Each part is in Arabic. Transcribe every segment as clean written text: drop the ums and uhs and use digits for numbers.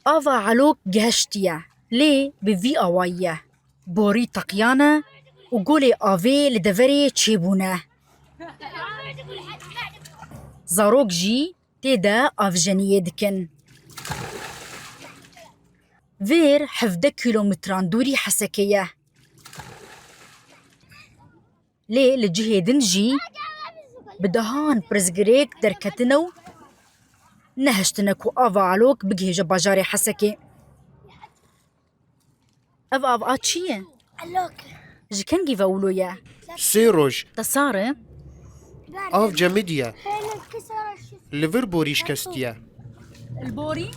آفا علوك جهشتيا لي بفي آوايه بوري تقيانة وقولي آفي لدفري تشيبونه زاروك جي تيدا آفجانية دكن فير حفدة كيلومتران دوري حسكية لي لجهة دنجي بدهان برزقريك دركتنو نهشتنكو آفا علوك بجهة باجاري حسكي أف آتشيه علوك جكنجي فاولويا سيروج تصاري آف جميديا هنا انكسر الشفت ليفر بوريش كاستيا البوري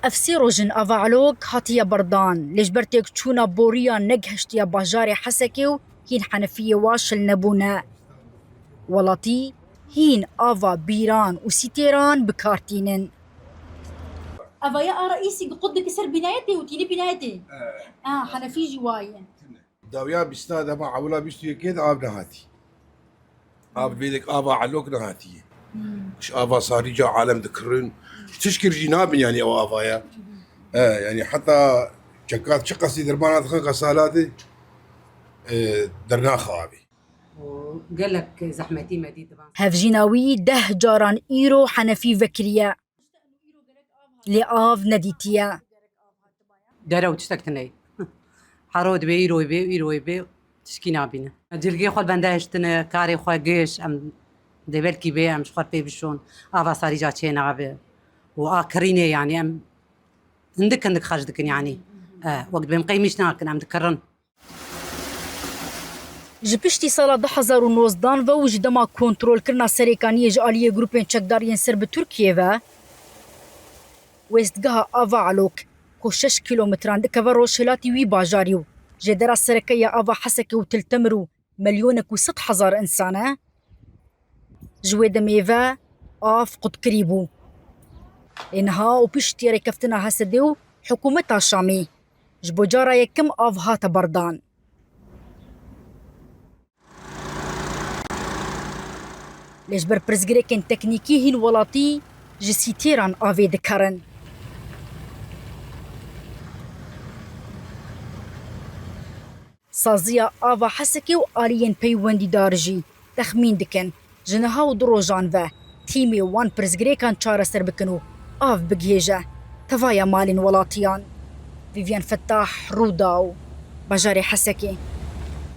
أفسيروجن أفعلوك هاتيا بردان ليش برتك تشونا بوريا نجهشتيا باجاري حسكيو هين حنفية واشل نبونا ولاتي هين آفا بيران وسيتيران بكارتينن أفا يا رئيسي قد كسر بنايتي وتيلي بنايتي حنفي جواين داويا بيستاذ ما عولا بيستوي كيد آب نهاتي آب بيدك آبا علوك نهاتي مش آبا صار يجا عالم ذكرن تشكر جنابن يعني أو آبايا يعني حتى شكات شقسي دربانات خنقة صالاتي درنا خوابي وقال لك زحمتي مديد طبعا هفجيناوي ده جاران إيرو حنفي فكريا لآف نديتيا دارو تشتكتني حرود بيرو بي تشكينا بينا جلقي خال بندهشتنا كاري خوا جيش ام دبلكي بي ام شخور بي بشون افا صاري جا تشينا بي واكريني يعني ام عندك خرجدكن يعني وقت بمقيميش ناكن ام ذكرن جبشتي سالا 2019 و وجدما كنترول كرنا سريكانية جالية جروبين چکدارين سر بتركيا و ويستقها آفا علوك كو 6 كيلومتران دكفا روشلاتي وي باجاريو جدرا سركية آفا حسكي وتلتمرو مليونك و 6,000 إنسانة جويد ميفا آف قد كريبو إنها وبشتي ركفتنا هسديو حكومتها شامي جبو جارا يكم آف هاتا بردان ليش بر برزقريكن تكنيكي هين ولاتي جسيتيران آفي دكارن سازيا آفا حسكي و آليين بيوندي دارجي تخمين دكن جنها و دروجان و تيمي وان برزقريكان چارة سر بكنو آف بجيجة تفايا مالين ولاتيان فيفيان فتاح روداو بجاري حسكي